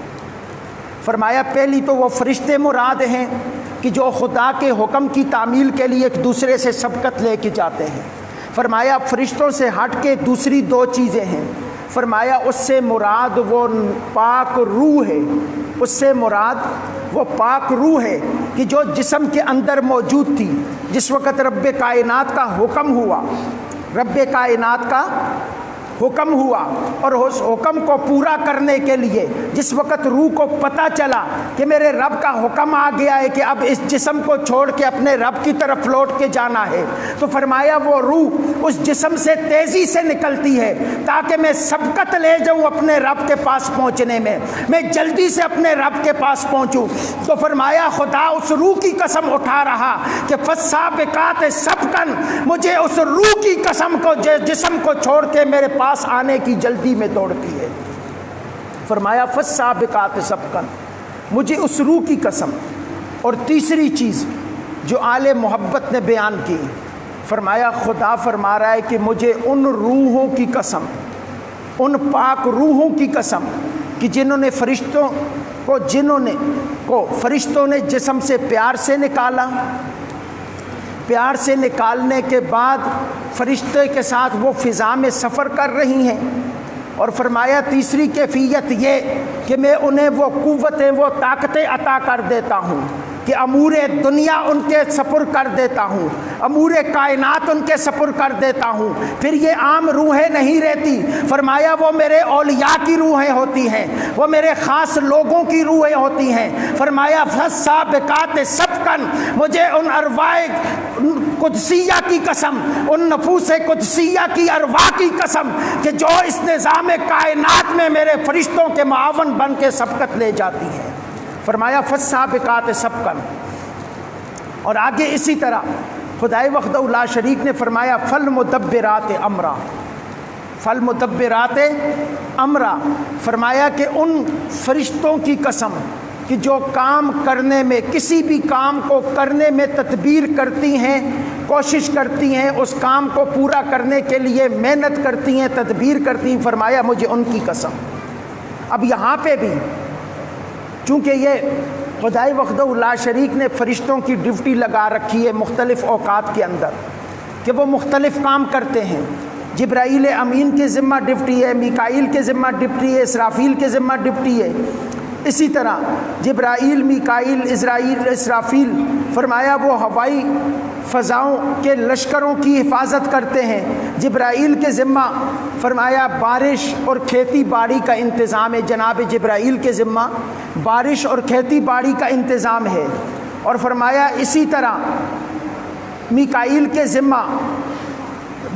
فرمایا پہلی تو وہ فرشتے مراد ہیں کہ جو خدا کے حکم کی تعمیل کے لیے ایک دوسرے سے سبقت لے کے جاتے ہیں۔ فرمایا فرشتوں سے ہٹ کے دوسری دو چیزیں ہیں۔ فرمایا اس سے مراد وہ پاک روح ہے، اس سے مراد وہ پاک روح ہے کہ جو جسم کے اندر موجود تھی جس وقت رب کائنات کا حکم ہوا، رب کائنات کا حکم ہوا، اور اس حکم کو پورا کرنے کے لیے جس وقت روح کو پتہ چلا کہ میرے رب کا حکم آ گیا ہے کہ اب اس جسم کو چھوڑ کے اپنے رب کی طرف لوٹ کے جانا ہے، تو فرمایا وہ روح اس جسم سے تیزی سے نکلتی ہے تاکہ میں سبقت لے جاؤں اپنے رب کے پاس پہنچنے میں جلدی سے اپنے رب کے پاس پہنچوں۔ تو فرمایا خدا اس روح کی قسم اٹھا رہا کہ فالسابقات سبقا، مجھے اس روح کی قسم کو جسم کو چھوڑ کے میرے پاس آنے کی جلدی میں دوڑتی ہے۔ فرمایا فالسابقات سبقا، مجھے اس روح کی قسم۔ اور تیسری چیز جو آل محبت نے بیان کی، فرمایا خدا فرما رہا ہے کہ مجھے ان روحوں کی قسم، ان پاک روحوں کی قسم کہ جنہوں نے فرشتوں نے جسم سے پیار سے نکالا، پیار سے نکالنے کے بعد فرشتے کے ساتھ وہ فضا میں سفر کر رہی ہیں۔ اور فرمایا تیسری کیفیت یہ کہ میں انہیں وہ قوتیں، وہ طاقتیں عطا کر دیتا ہوں کہ امور دنیا ان کے سپر کر دیتا ہوں، امور کائنات ان کے سپر کر دیتا ہوں۔ پھر یہ عام روحیں نہیں رہتی، فرمایا وہ میرے اولیاء کی روحیں ہوتی ہیں، وہ میرے خاص لوگوں کی روحیں ہوتی ہیں۔ فرمایا فالسابقات سبقا، مجھے ان ارواح قدسیہ کی قسم، ان نفوس قدسیہ کی ارواح کی قسم کہ جو اس نظام کائنات میں میرے فرشتوں کے معاون بن کے سبقت لے جاتی ہیں۔ فرمایا فالسابقات سبقا، اور آگے اسی طرح خدائے وحدہ لا شریک نے فرمایا فالمدبرات امرا، فالمدبرات امرا، فرمایا کہ ان فرشتوں کی قسم کہ جو کام کرنے میں، کسی بھی کام کو کرنے میں تدبیر کرتی ہیں، کوشش کرتی ہیں، اس کام کو پورا کرنے کے لیے محنت کرتی ہیں، تدبیر کرتی ہیں، فرمایا مجھے ان کی قسم۔ اب یہاں پہ بھی چونکہ یہ خدائے وحدہ لا شریک نے فرشتوں کی ڈیوٹی لگا رکھی ہے مختلف اوقات کے اندر کہ وہ مختلف کام کرتے ہیں۔ جبرائیل امین کے ذمہ ڈیوٹی ہے، میکائیل کے ذمہ ڈیوٹی ہے، اسرافیل کے ذمہ ڈیوٹی ہے۔ اسی طرح جبرائیل، میکائیل، اسرافیل، فرمایا وہ ہوائی فضاؤں کے لشکروں کی حفاظت کرتے ہیں۔ جبرائیل کے ذمہ فرمایا بارش اور کھیتی باڑی کا انتظام ہے، جناب جبرائیل کے ذمہ بارش اور کھیتی باڑی کا انتظام ہے۔ اور فرمایا اسی طرح میکائیل کے ذمہ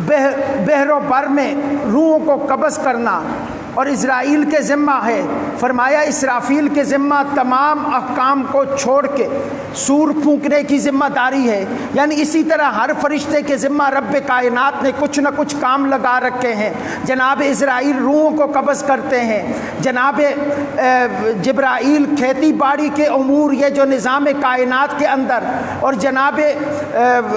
بحر و بر میں روحوں کو قبض کرنا، اور اسرائیل کے ذمہ ہے۔ فرمایا اسرافیل کے ذمہ تمام احکام کو چھوڑ کے سور پھونکنے کی ذمہ داری ہے، یعنی اسی طرح ہر فرشتے کے ذمہ رب کائنات نے کچھ نہ کچھ کام لگا رکھے ہیں۔ جناب اسرائیل روحوں کو قبض کرتے ہیں، جناب جبرائیل کھیتی باڑی کے امور، یہ جو نظام کائنات کے اندر، اور جناب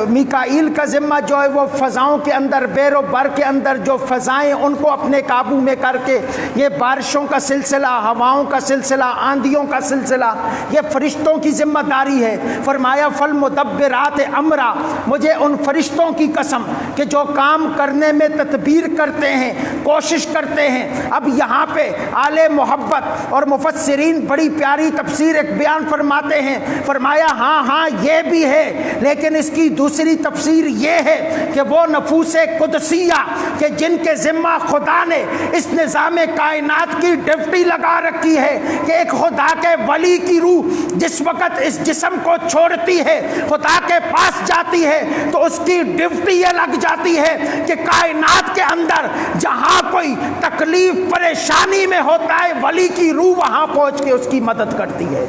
میکائیل کا ذمہ جو ہے وہ فضاؤں کے اندر، بیر و بر کے اندر جو فضائیں ان کو اپنے قابو میں کر کے یہ بارشوں کا سلسلہ، ہواؤں کا سلسلہ، آندھیوں کا سلسلہ، یہ فرشتوں کی ذمہ داری ہے۔ فرمایا فالمدبرات امرا، مجھے ان فرشتوں کی قسم کہ جو کام کرنے میں تدبیر کرتے ہیں، کوشش کرتے ہیں۔ اب یہاں پہ آل محبت اور مفسرین بڑی پیاری تفسیر ایک بیان فرماتے ہیں، فرمایا ہاں یہ بھی ہے، لیکن اس کی دوسری تفسیر یہ ہے کہ وہ نفوس قدسیہ کہ جن کے ذمہ خدا نے اس نظام کائنات کی ڈیوٹی لگا رکھی ہے کہ ایک خدا کے ولی کی روح جس وقت اس جسم کو چھوڑتی ہے، خدا کے پاس جاتی ہے، تو اس کی ڈیوٹی یہ لگ جاتی ہے کہ کائنات کے اندر جہاں کوئی تکلیف پریشانی میں ہوتا ہے، ولی کی روح وہاں پہنچ کے اس کی مدد کرتی ہے۔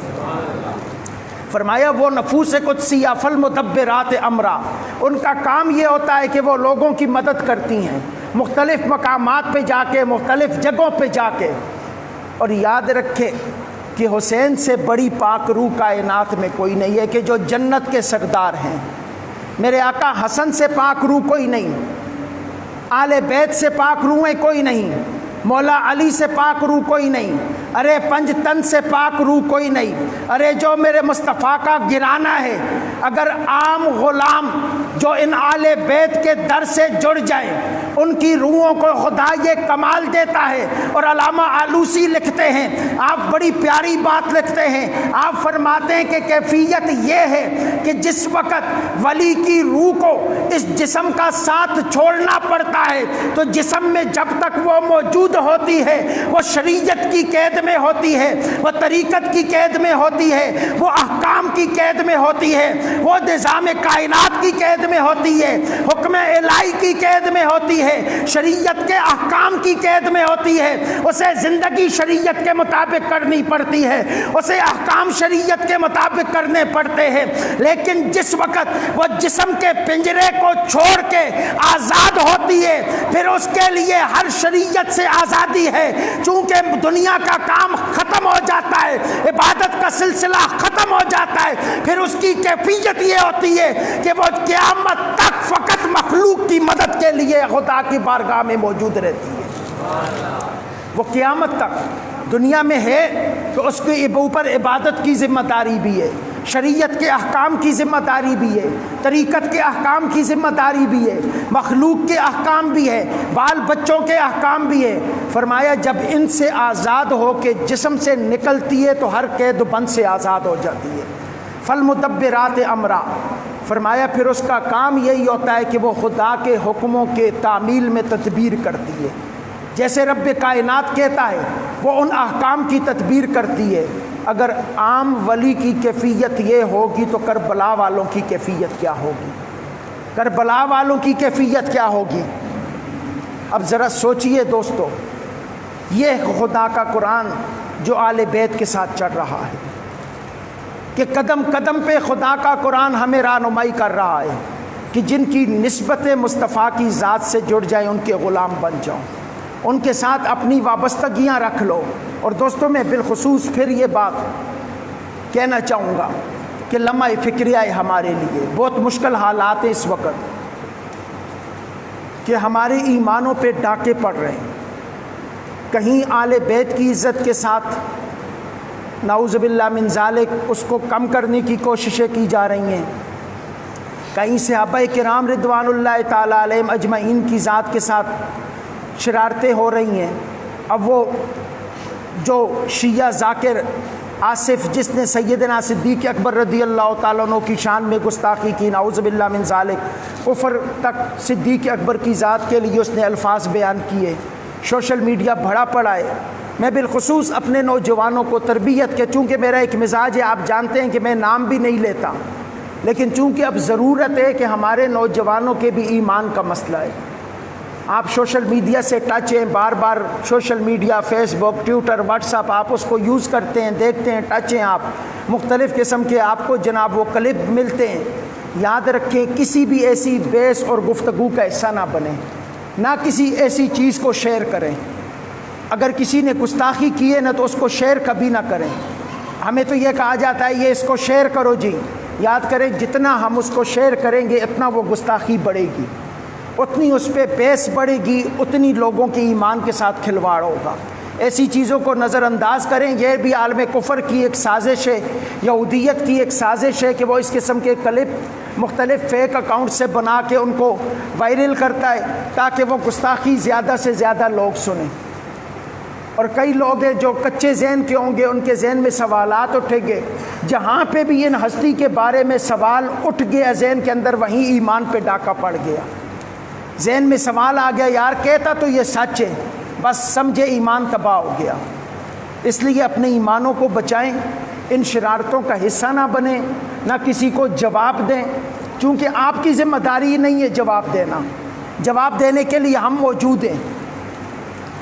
فرمایا وہ نفوس قدسیہ فالمدبرات امرا، ان کا کام یہ ہوتا ہے کہ وہ لوگوں کی مدد کرتی ہیں مختلف مقامات پہ جا کے، مختلف جگہوں پہ جا کے۔ اور یاد رکھے کہ حسین سے بڑی پاک روح کائنات میں کوئی نہیں ہے، کہ جو جنت کے سردار ہیں۔ میرے آقا حسن سے پاک روح کوئی نہیں، آل بیت سے پاک روح کوئی نہیں، مولا علی سے پاک روح کوئی نہیں، ارے پنج تن سے پاک روح کوئی نہیں۔ ارے جو میرے مصطفیٰ کا گرانا ہے، اگر عام غلام جو ان آل بیت کے در سے جڑ جائیں، ان کی روحوں کو خدا یہ کمال دیتا ہے۔ اور علامہ آلوسی لکھتے ہیں، آپ بڑی پیاری بات لکھتے ہیں، آپ فرماتے ہیں کہ کیفیت یہ ہے کہ جس وقت ولی کی روح کو اس جسم کا ساتھ چھوڑنا پڑتا ہے، تو جسم میں جب تک وہ موجود ہوتی ہے، وہ شریعت کی قید میں ہوتی ہے، وہ طریقت کی قید میں ہوتی ہے، وہ احکام کی قید میں ہوتی ہے، وہ نظام کائنات کی قید میں ہوتی ہے، حکم الہی کی قید میں ہوتی ہے، شریعت کے احکام کی قید میں ہوتی ہے۔ اسے زندگی شریعت کے مطابق کرنی پڑتی ہے، اسے احکام شریعت کے مطابق کرنے پڑتے ہیں۔ لیکن جس وقت وہ جسم کے پنجرے کو چھوڑ کے آزاد ہوتی ہے، پھر اس کے لیے ہر شریعت سے آزادی ہے، چونکہ دنیا کا کام ختم ہو جاتا ہے، عبادت کا سلسلہ ختم ہو جاتا ہے، پھر اس کی کیفیت یہ ہوتی ہے کہ وہ قیامت تک فقط مخلوق کی مدد کے لیے خدا کی بارگاہ میں موجود رہتی ہے۔ وہ قیامت تک دنیا میں ہے تو اس کے اوپر عبادت کی ذمہ داری بھی ہے، شریعت کے احکام کی ذمہ داری بھی ہے، طریقت کے احکام کی ذمہ داری بھی ہے، مخلوق کے احکام بھی ہے، بال بچوں کے احکام بھی ہے۔ فرمایا جب ان سے آزاد ہو کے جسم سے نکلتی ہے تو ہر قید و بند سے آزاد ہو جاتی ہے۔ فالمدبرات امرا، فرمایا پھر اس کا کام یہی ہوتا ہے کہ وہ خدا کے حکموں کے تعمیل میں تدبیر کرتی ہے۔ جیسے رب کائنات کہتا ہے وہ ان احکام کی تدبیر کرتی ہے۔ اگر عام ولی کی کیفیت یہ ہوگی تو کربلا والوں کی کیفیت کیا ہوگی؟ کربلا والوں کی کیفیت کیا ہوگی؟ اب ذرا سوچئے دوستو، یہ خدا کا قرآن جو آل بیت کے ساتھ چل رہا ہے، کہ قدم قدم پہ خدا کا قرآن ہمیں رہنمائی کر رہا ہے کہ جن کی نسبت مصطفیٰ کی ذات سے جڑ جائیں ان کے غلام بن جاؤ، ان کے ساتھ اپنی وابستگیاں رکھ لو۔ اور دوستوں میں بالخصوص پھر یہ بات کہنا چاہوں گا کہ لمحہ فکریہ ہے ہمارے لیے، بہت مشکل حالات ہیں اس وقت کہ ہمارے ایمانوں پہ ڈاکے پڑ رہے ہیں۔ کہیں آل بیت کی عزت کے ساتھ نعوذ باللہ من ذالک اس کو کم کرنے کی کوششیں کی جا رہی ہیں، کہیں صحابہ کرام رضوان اللہ تعالیٰ علیہم اجمعین کی ذات کے ساتھ شرارتیں ہو رہی ہیں۔ اب وہ جو شیعہ ذاکر آصف جس نے سیدنا صدیق اکبر رضی اللہ تعالیٰ عنہ کی شان میں گستاخی کی، نعوذ باللہ من ذالک، کفر تک صدیق اکبر کی ذات کے لیے اس نے الفاظ بیان کیے، سوشل میڈیا بھرا پڑا ہے۔ میں بالخصوص اپنے نوجوانوں کو تربیت کے، چونکہ میرا ایک مزاج ہے، آپ جانتے ہیں کہ میں نام بھی نہیں لیتا، لیکن چونکہ اب ضرورت ہے کہ ہمارے نوجوانوں کے بھی ایمان کا مسئلہ ہے، آپ سوشل میڈیا سے ٹچ ہیں، بار بار سوشل میڈیا، فیس بک، ٹویٹر، واٹس ایپ آپ اس کو یوز کرتے ہیں، دیکھتے ہیں، ٹچ ہیں آپ، مختلف قسم کے آپ کو جناب وہ کلپ ملتے ہیں۔ یاد رکھیں کسی بھی ایسی بحث اور گفتگو کا حصہ نہ بنیں، نہ کسی ایسی چیز کو شیئر کریں۔ اگر کسی نے گستاخی کی ہے نا تو اس کو شیئر کبھی نہ کریں۔ ہمیں تو یہ کہا جاتا ہے یہ اس کو شیئر کرو جی، یاد کریں جتنا ہم اس کو شیئر کریں گے اتنا وہ گستاخی بڑھے گی، اتنی اس پہ بحث بڑھے گی، اتنی لوگوں کے ایمان کے ساتھ کھلواڑ ہوگا۔ ایسی چیزوں کو نظر انداز کریں۔ یہ بھی عالم کفر کی ایک سازش ہے، یہودیت کی ایک سازش ہے کہ وہ اس قسم کے کلپ مختلف فیک اکاؤنٹ سے بنا کے ان کو وائرل کرتا ہے تاکہ وہ گستاخی زیادہ سے زیادہ لوگ سنیں۔ اور کئی لوگ ہیں جو کچے ذہن کے ہوں گے، ان کے ذہن میں سوالات اٹھیں گے، جہاں پہ بھی ان ہستی کے بارے میں سوال اٹھ گیا ذہن کے اندر وہیں ایمان پہ ڈاکہ پڑ گیا۔ ذہن میں سوال آ گیا یار کہتا تو یہ سچ ہے، بس سمجھے ایمان تباہ ہو گیا۔ اس لیے اپنے ایمانوں کو بچائیں، ان شرارتوں کا حصہ نہ بنیں، نہ کسی کو جواب دیں، چونکہ آپ کی ذمہ داری نہیں ہے جواب دینا۔ جواب دینے کے لیے ہم موجود ہیں،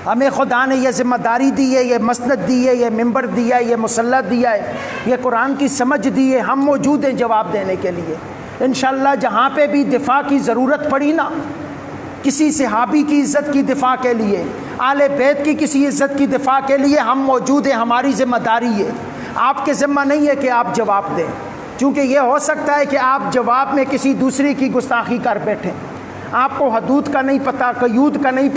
ہمیں خدا نے یہ ذمہ داری دی ہے، یہ مسند دی ہے، یہ ممبر دیا ہے، یہ مسلح دیا ہے، یہ قرآن کی سمجھ دی ہے، ہم موجود ہیں جواب دینے کے لیے۔ انشاءاللہ جہاں پہ بھی دفاع کی ضرورت پڑی نا، کسی صحابی کی عزت کی دفاع کے لیے، آل بیت کی کسی عزت کی دفاع کے لیے ہم موجود ہیں، ہماری ذمہ داری ہے۔ آپ کے ذمہ نہیں ہے کہ آپ جواب دیں، چونکہ یہ ہو سکتا ہے کہ آپ جواب میں کسی دوسرے کی گستاخی کر بیٹھیں۔ آپ کو حدود کا نہیں پتہ، قیود کا نہیں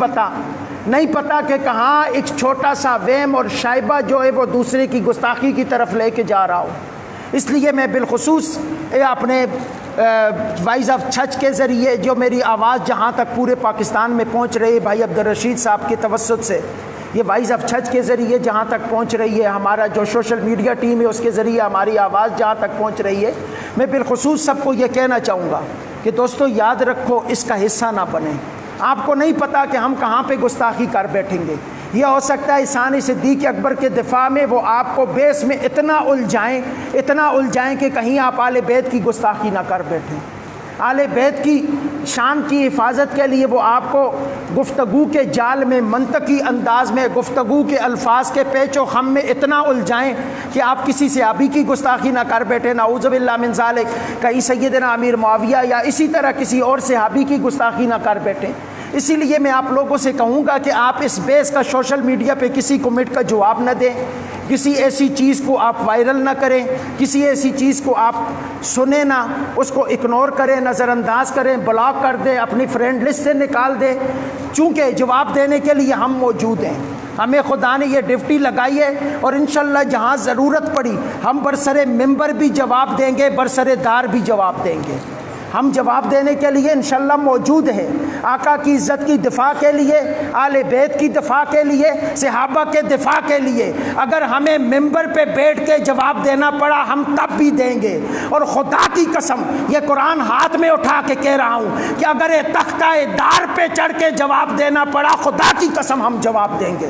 پتہ کہ کہاں ایک چھوٹا سا وہم اور شائبہ جو ہے وہ دوسرے کی گستاخی کی طرف لے کے جا رہا ہو۔ اس لیے میں بالخصوص اپنے وائس آف چرچ کے ذریعے جو میری آواز جہاں تک پورے پاکستان میں پہنچ رہی ہے، بھائی عبدالرشید صاحب کے توسط سے یہ وائس آف چرچ کے ذریعے جہاں تک پہنچ رہی ہے، ہمارا جو سوشل میڈیا ٹیم ہے اس کے ذریعے ہماری آواز جہاں تک پہنچ رہی ہے، میں بالخصوص سب کو یہ کہنا چاہوں گا کہ دوستو یاد رکھو اس کا حصہ نہ بنیں۔ آپ کو نہیں پتا کہ ہم کہاں پہ گستاخی کر بیٹھیں گے۔ یہ ہو سکتا ہے ثانی صدیق اکبر کے دفاع میں وہ آپ کو بیس میں اتنا الجھائیں کہ کہیں آپ آل بیت کی گستاخی نہ کر بیٹھیں۔ آل بیت کی شان کی حفاظت کے لیے وہ آپ کو گفتگو کے جال میں، منطقی انداز میں، گفتگو کے الفاظ کے پیچ و خم میں اتنا الجھائیں کہ آپ کسی صحابی کی گستاخی نہ کر بیٹھیں، نعوذ باللہ من ذالک، کہیں سیدنا امیر معاویہ یا اسی طرح کسی اور صحابی کی گستاخی نہ کر بیٹھیں۔ اسی لیے میں آپ لوگوں سے کہوں گا کہ آپ اس بیس کا سوشل میڈیا پہ کسی کمنٹ کا جواب نہ دیں، کسی ایسی چیز کو آپ وائرل نہ کریں، کسی ایسی چیز کو آپ سنیں نہ، اس کو اگنور کریں، نظر انداز کریں، بلاک کر دیں، اپنی فرینڈ لسٹ سے نکال دیں، چونکہ جواب دینے کے لیے ہم موجود ہیں۔ ہمیں خدا نے یہ ڈیوٹی لگائی ہے اور انشاءاللہ جہاں ضرورت پڑی ہم برسر ممبر بھی جواب دیں گے، برسر دار بھی جواب دیں گے۔ ہم جواب دینے کے لیے انشاءاللہ موجود ہیں، آقا کی عزت کی دفاع کے لیے، آل بیت کی دفاع کے لیے، صحابہ کے دفاع کے لیے۔ اگر ہمیں ممبر پہ بیٹھ کے جواب دینا پڑا ہم تب بھی دیں گے، اور خدا کی قسم یہ قرآن ہاتھ میں اٹھا کے کہہ رہا ہوں کہ اگر یہ تختہ دار پہ چڑھ کے جواب دینا پڑا خدا کی قسم ہم جواب دیں گے۔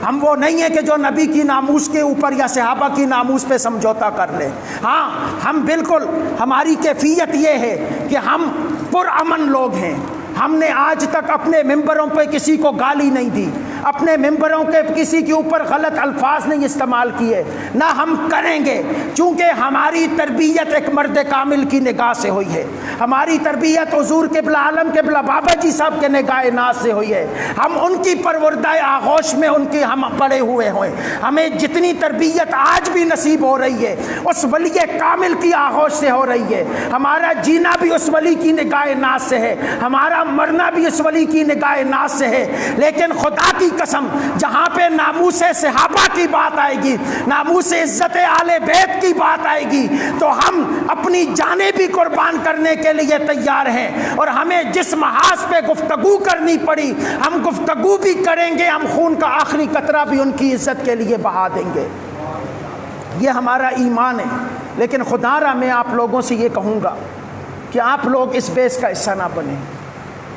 ہم وہ نہیں ہیں کہ جو نبی کی ناموس کے اوپر یا صحابہ کی ناموس پہ سمجھوتا کر لیں۔ ہاں ہم بالکل، ہماری کیفیت یہ ہے کہ ہم پرامن لوگ ہیں۔ ہم نے آج تک اپنے ممبروں پہ کسی کو گالی نہیں دی، اپنے ممبروں کے کسی کے اوپر غلط الفاظ نہیں استعمال کیے، نہ ہم کریں گے، چونکہ ہماری تربیت ایک مرد کامل کی نگاہ سے ہوئی ہے۔ ہماری تربیت حضور قبلہ عالم قبلہ بابا جی صاحب کے نگاہ ناز سے ہوئی ہے۔ ہم ان کی پروردہ آغوش میں ان کی ہم پڑے ہوئے ہیں۔ ہمیں جتنی تربیت آج بھی نصیب ہو رہی ہے اس ولی کامل کی آغوش سے ہو رہی ہے۔ ہمارا جینا بھی اس ولی کی نگاہ ناز سے ہے، ہمارا مرنا بھی اس ولی کی نگاہ ناز سے ہے۔ لیکن خدا کی قسم جہاں پہ ناموس صحابہ کی بات آئے گی، ناموس عزت آل بیت کی بات آئے گی تو ہم اپنی جانیں بھی قربان کرنے کے لیے تیار ہیں، اور ہمیں جس محاذ پہ گفتگو کرنی پڑی ہم گفتگو بھی کریں گے، ہم خون کا آخری قطرہ بھی ان کی عزت کے لیے بہا دیں گے۔ یہ ہمارا ایمان ہے۔ لیکن خدا را میں آپ لوگوں سے یہ کہوں گا کہ آپ لوگ اس بیس کا حصہ نہ بنیں،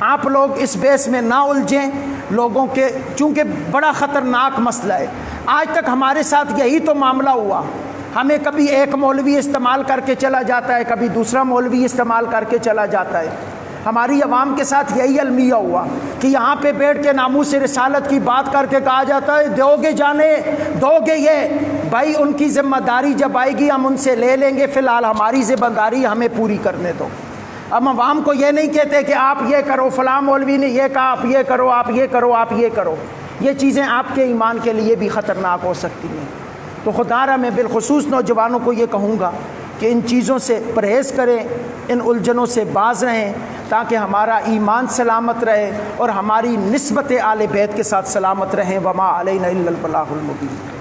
آپ لوگ اس بیس میں نہ الجھیں لوگوں کے، چونکہ بڑا خطرناک مسئلہ ہے۔ آج تک ہمارے ساتھ یہی تو معاملہ ہوا، ہمیں کبھی ایک مولوی استعمال کر کے چلا جاتا ہے، کبھی دوسرا مولوی استعمال کر کے چلا جاتا ہے۔ ہماری عوام کے ساتھ یہی المیہ ہوا کہ یہاں پہ بیٹھ کے ناموس رسالت کی بات کر کے کہا جاتا ہے دو گے جانے دو گے یہ، بھائی ان کی ذمہ داری جب آئے گی ہم ان سے لے لیں گے، فی الحال ہماری ذمہ داری ہمیں پوری کرنے دو۔ اب عوام کو یہ نہیں کہتے کہ آپ یہ کرو، فلاں مولوی نے یہ کہا آپ یہ کرو، آپ یہ کرو، آپ یہ کرو، یہ چیزیں آپ کے ایمان کے لیے بھی خطرناک ہو سکتی ہیں۔ تو خدا را میں بالخصوص نوجوانوں کو یہ کہوں گا کہ ان چیزوں سے پرہیز کریں، ان الجھنوں سے باز رہیں، تاکہ ہمارا ایمان سلامت رہے اور ہماری نسبت آل بیت کے ساتھ سلامت رہیں۔ وما علینا الا البلاغ المبین۔